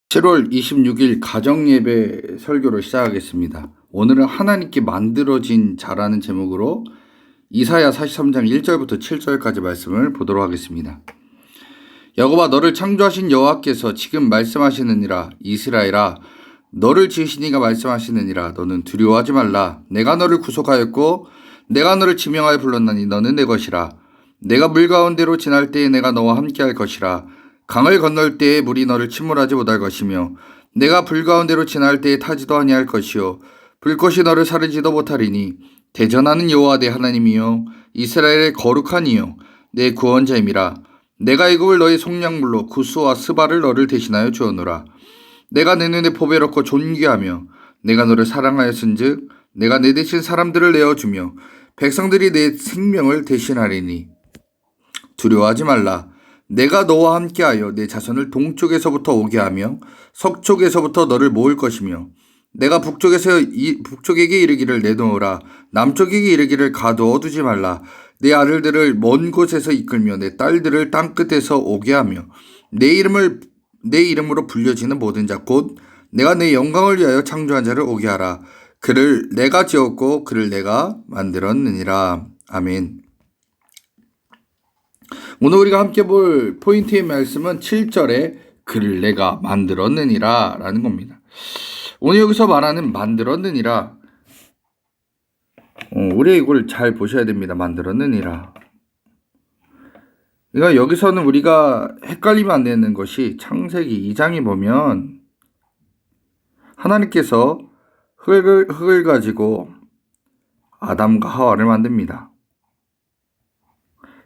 7월 26일 가정예배 설교를 시작하겠습니다. 오늘은 하나님께 만들어진 자라는 제목으로 이사야 43장 1절부터 7절까지 말씀을 보도록 하겠습니다. 여호와 너를 창조하신 여호와께서 지금 말씀하시느니라. 이스라엘아 너를 지으신 이가 말씀하시느니라. 너는 두려워하지 말라. 내가 너를 구속하였고 내가 너를 지명하여 불렀나니 너는 내 것이라. 내가 물 가운데로 지날 때에 내가 너와 함께할 것이라. 강을 건널 때에 물이 너를 침몰하지 못할 것이며 내가 불 가운데로 지날 때에 타지도 아니할 것이요 불꽃이 너를 사르지도 못하리니 대전하는 여호와 내 하나님이요 이스라엘의 거룩한 이요 내 구원자임이라. 내가 애굽을 너의 속량물로 구스와 스바를 너를 대신하여 주었노라. 내가 내 눈에 보배롭고 존귀하며 내가 너를 사랑하였은즉 내가 내 대신 사람들을 내어주며 백성들이 내 생명을 대신하리니 두려워하지 말라. 내가 너와 함께하여 내 자손을 동쪽에서부터 오게 하며 서쪽에서부터 너를 모을 것이며 내가 북쪽에게 이르기를 내놓으라. 남쪽에게 이르기를 가두어 두지 말라. 내 아들들을 먼 곳에서 이끌며 내 딸들을 땅끝에서 오게 하며 내 이름으로 불려지는 모든 자 곧 내가 내 영광을 위하여 창조한 자를 오게 하라. 그를 내가 지었고 그를 내가 만들었느니라. 아멘. 오늘 우리가 함께 볼 포인트의 말씀은 7절에 그를 내가 만들었느니라 라는 겁니다. 오늘 여기서 말하는 만들었느니라, 우리 이걸 잘 보셔야 됩니다. 만들었느니라. 그러니까 여기서는 우리가 헷갈리면 안 되는 것이 창세기 2장에 보면 하나님께서 흙을 가지고 아담과 하와를 만듭니다.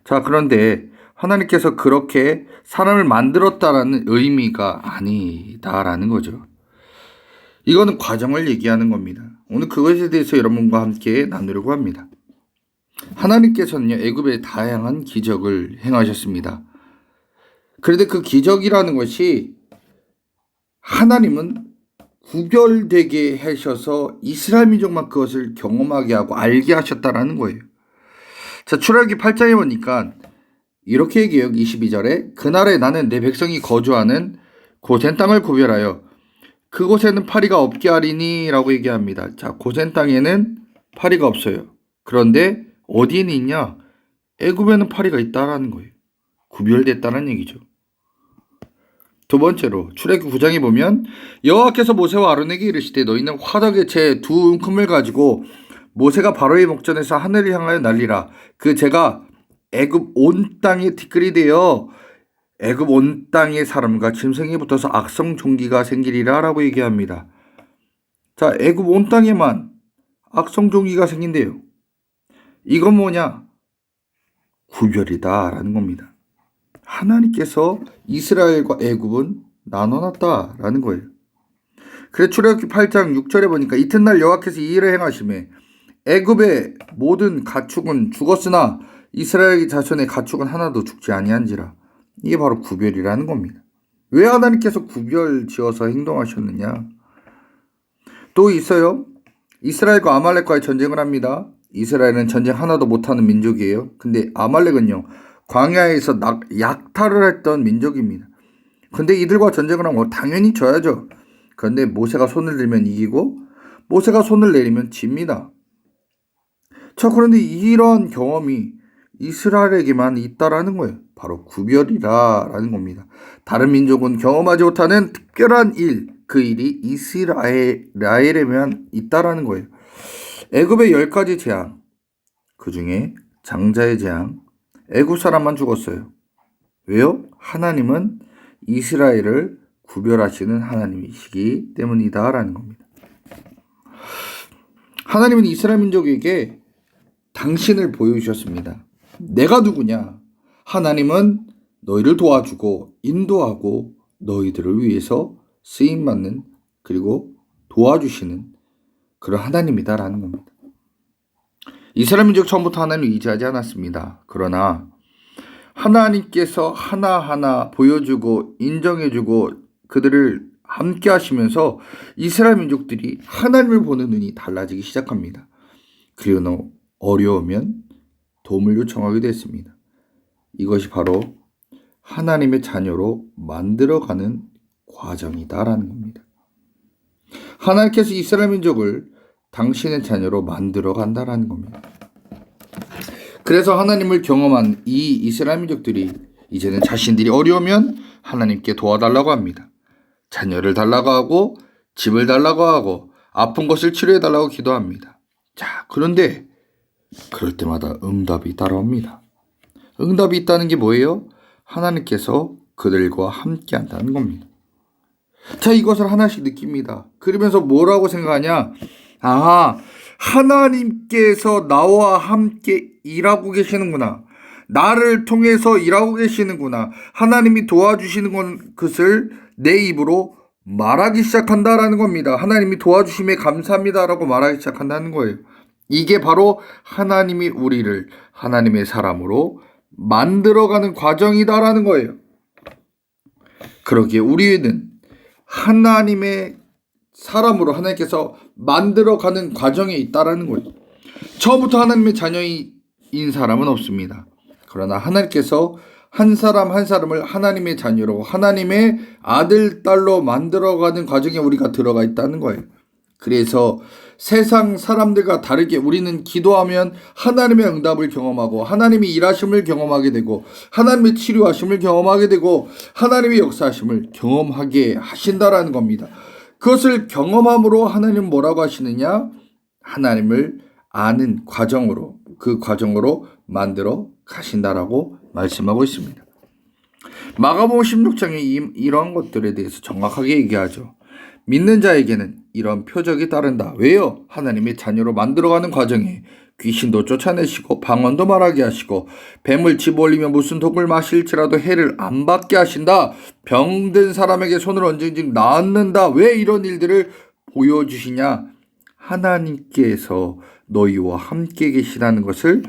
자, 그런데 하나님께서 그렇게 사람을 만들었다라는 의미가 아니다라는 거죠. 이거는 과정을 얘기하는 겁니다. 오늘 그것에 대해서 여러분과 함께 나누려고 합니다. 하나님께서는요, 애굽에 다양한 기적을 행하셨습니다. 그런데 그 기적이라는 것이 하나님은 구별되게 하셔서 이스라엘 민족만 그것을 경험하게 하고 알게 하셨다라는 거예요. 자, 출애굽기 8장에 보니까 이렇게 얘기해요. 22절에 그날에 나는 내 백성이 거주하는 고센 땅을 구별하여 그곳에는 파리가 없게 하리니 라고 얘기합니다. 자, 고센 땅에는 파리가 없어요. 그런데 어디에는 있냐? 애굽에는 파리가 있다라는 거예요. 구별됐다는 얘기죠. 두 번째로 출애굽기 9장에 보면 여호와께서 모세와 아론에게 이르시되 너희는 화덕의 채 두 움큼을 가지고 모세가 바로의 목전에서 하늘을 향하여 날리라. 그 제가 애굽 온 땅에 티끌이 되어 애굽 온 땅의 사람과 짐승이 붙어서 악성 종기가 생기리라 라고 얘기합니다. 자, 애굽 온 땅에만 악성 종기가 생긴대요. 이건 뭐냐? 구별이다 라는 겁니다. 하나님께서 이스라엘과 애굽은 나눠놨다라는 거예요. 그래서 출애굽기 8장 6절에 보니까 이튿날 여호와께서 이 일을 행하시매 애굽의 모든 가축은 죽었으나 이스라엘 자손의 가축은 하나도 죽지 아니한지라. 이게 바로 구별이라는 겁니다. 왜 하나님께서 구별 지어서 행동하셨느냐? 또 있어요. 이스라엘과 아말렉과의 전쟁을 합니다. 이스라엘은 전쟁 하나도 못하는 민족이에요. 근데 아말렉은요, 광야에서 약탈을 했던 민족입니다. 근데 이들과 전쟁을 하면 당연히 져야죠. 그런데 모세가 손을 들면 이기고 모세가 손을 내리면 집니다. 자, 그런데 이러한 경험이 이스라엘에게만 있다라는 거예요. 바로 구별이라는 겁니다. 다른 민족은 경험하지 못하는 특별한 일, 그 일이 이스라엘에만 있다라는 거예요. 애굽의 10가지 재앙, 그 중에 장자의 재앙, 애굽 사람만 죽었어요. 왜요? 하나님은 이스라엘을 구별하시는 하나님이시기 때문이다라는 겁니다. 하나님은 이스라엘 민족에게 당신을 보여주셨습니다. 내가 누구냐? 하나님은 너희를 도와주고 인도하고 너희들을 위해서 쓰임받는 그리고 도와주시는 그런 하나님이다라는 겁니다. 이스라엘 민족 처음부터 하나님을 의지하지 않았습니다. 그러나 하나님께서 하나하나 보여주고 인정해주고 그들을 함께 하시면서 이스라엘 민족들이 하나님을 보는 눈이 달라지기 시작합니다. 그리고 어려우면 도움을 요청하게 됐습니다. 이것이 바로 하나님의 자녀로 만들어가는 과정이다라는 겁니다. 하나님께서 이스라엘 민족을 당신의 자녀로 만들어 간다라는 겁니다. 그래서 하나님을 경험한 이 이스라엘 민족들이 이제는 자신들이 어려우면 하나님께 도와달라고 합니다. 자녀를 달라고 하고 집을 달라고 하고 아픈 것을 치료해 달라고 기도합니다. 자, 그런데 그럴 때마다 응답이 따라옵니다. 응답이 있다는 게 뭐예요? 하나님께서 그들과 함께 한다는 겁니다. 자, 이것을 하나씩 느낍니다. 그러면서 뭐라고 생각하냐? 아, 하나님께서 나와 함께 일하고 계시는구나. 나를 통해서 일하고 계시는구나. 하나님이 도와주시는 것을 내 입으로 말하기 시작한다라는 겁니다. 하나님이 도와주심에 감사합니다라고 말하기 시작한다는 거예요. 이게 바로 하나님이 우리를 하나님의 사람으로 만들어가는 과정이다라는 거예요. 그러기에 우리는 하나님의 사람으로 하나님께서 만들어가는 과정에 있다라는 거예요. 처음부터 하나님의 자녀인 사람은 없습니다. 그러나 하나님께서 한 사람 한 사람을 하나님의 자녀로 하나님의 아들, 딸로 만들어가는 과정에 우리가 들어가 있다는 거예요. 그래서 세상 사람들과 다르게 우리는 기도하면 하나님의 응답을 경험하고 하나님이 일하심을 경험하게 되고 하나님의 치료하심을 경험하게 되고 하나님의 역사하심을 경험하게 하신다라는 겁니다. 그것을 경험함으로 하나님은 뭐라고 하시느냐? 하나님을 아는 과정으로, 그 과정으로 만들어 가신다라고 말씀하고 있습니다. 마가복음 16장에 이러한 것들에 대해서 정확하게 얘기하죠. 믿는 자에게는 이런 표적이 따른다. 왜요? 하나님의 자녀로 만들어가는 과정에 귀신도 쫓아내시고 방언도 말하게 하시고 뱀을 집어올리며 무슨 독을 마실지라도 해를 안 받게 하신다. 병든 사람에게 손을 얹은즉 낫는다. 왜 이런 일들을 보여주시냐? 하나님께서 너희와 함께 계시다는 것을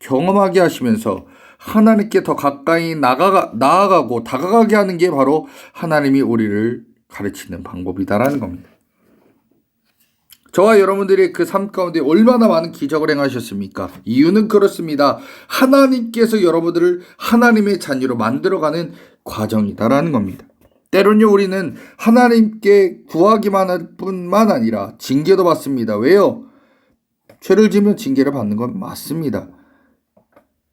경험하게 하시면서 하나님께 더 가까이 나아가고 다가가게 하는 게 바로 하나님이 우리를 가르치는 방법이다라는 겁니다. 저와 여러분들의 그 삶 가운데 얼마나 많은 기적을 행하셨습니까? 이유는 그렇습니다. 하나님께서 여러분들을 하나님의 자녀로 만들어가는 과정이다라는 겁니다. 때론요 우리는 하나님께 구하기만 할 뿐만 아니라 징계도 받습니다. 왜요? 죄를 지으면 징계를 받는 건 맞습니다.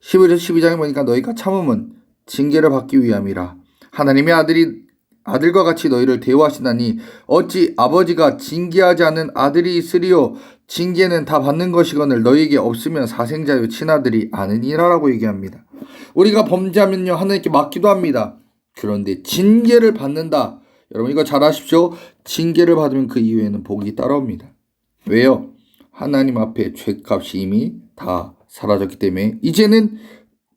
11절 12장에 보니까 너희가 참음은 징계를 받기 위함이라. 하나님의 아들과 같이 너희를 대우하시나니 어찌 아버지가 징계하지 않는 아들이 있으리요. 징계는 다 받는 것이거늘 너희에게 없으면 사생자요 친아들이 아느니라라고 얘기합니다. 우리가 범죄하면요 하나님께 맞기도 합니다. 그런데 징계를 받는다. 여러분 이거 잘 아십시오. 징계를 받으면 그 이후에는 복이 따라옵니다. 왜요? 하나님 앞에 죄값이 이미 다 사라졌기 때문에 이제는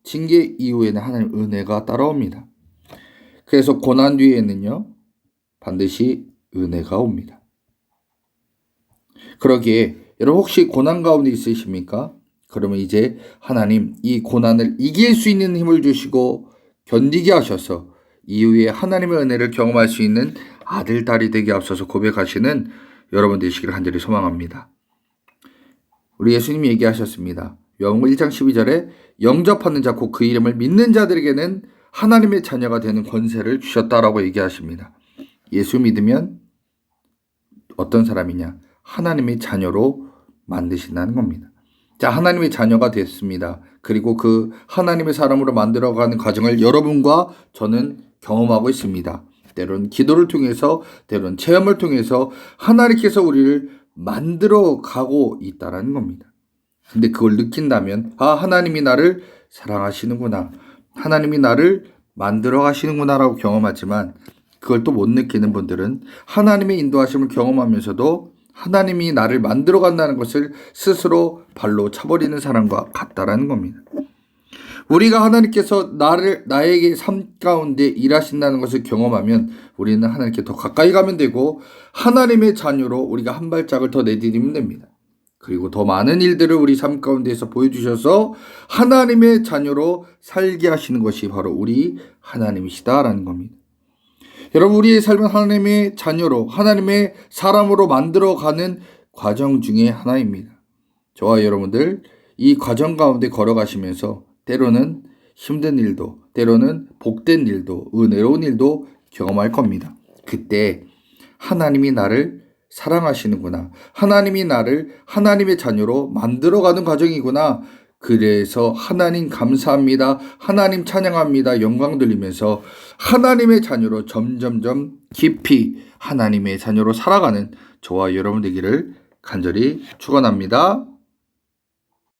징계 이후에는 하나님 은혜가 따라옵니다. 그래서 고난 뒤에는요 반드시 은혜가 옵니다. 그러기에 여러분 혹시 고난 가운데 있으십니까? 그러면 이제 하나님 이 고난을 이길 수 있는 힘을 주시고 견디게 하셔서 이후에 하나님의 은혜를 경험할 수 있는 아들, 딸이 되게 앞서서 고백하시는 여러분 되시기를 간절히 소망합니다. 우리 예수님이 얘기하셨습니다. 요한복음 1장 12절에 영접하는 자 곧 그 이름을 믿는 자들에게는 하나님의 자녀가 되는 권세를 주셨다라고 얘기하십니다. 예수 믿으면 어떤 사람이냐? 하나님의 자녀로 만드신다는 겁니다. 자, 하나님의 자녀가 됐습니다. 그리고 그 하나님의 사람으로 만들어가는 과정을 여러분과 저는 경험하고 있습니다. 때론 기도를 통해서, 때론 체험을 통해서 하나님께서 우리를 만들어가고 있다는 겁니다. 근데 그걸 느낀다면 하나님이 나를 사랑하시는구나. 하나님이 나를 만들어 가시는구나 라고 경험하지만 그걸 또 못 느끼는 분들은 하나님의 인도하심을 경험하면서도 하나님이 나를 만들어 간다는 것을 스스로 발로 차버리는 사람과 같다라는 겁니다. 우리가 하나님께서 나에게 삶 가운데 일하신다는 것을 경험하면 우리는 하나님께 더 가까이 가면 되고 하나님의 자녀로 우리가 한 발짝을 더 내디디면 됩니다. 그리고 더 많은 일들을 우리 삶 가운데에서 보여주셔서 하나님의 자녀로 살게 하시는 것이 바로 우리 하나님이시다라는 겁니다. 여러분 우리의 삶은 하나님의 자녀로 하나님의 사람으로 만들어가는 과정 중에 하나입니다. 저와 여러분들 이 과정 가운데 걸어가시면서 때로는 힘든 일도 때로는 복된 일도 은혜로운 일도 경험할 겁니다. 그때 하나님이 나를 사랑하시는구나. 하나님이 나를 하나님의 자녀로 만들어가는 과정이구나. 그래서 하나님 감사합니다. 하나님 찬양합니다. 영광 돌리면서 하나님의 자녀로 점점점 깊이 하나님의 자녀로 살아가는 저와 여러분 되기를 간절히 축원합니다.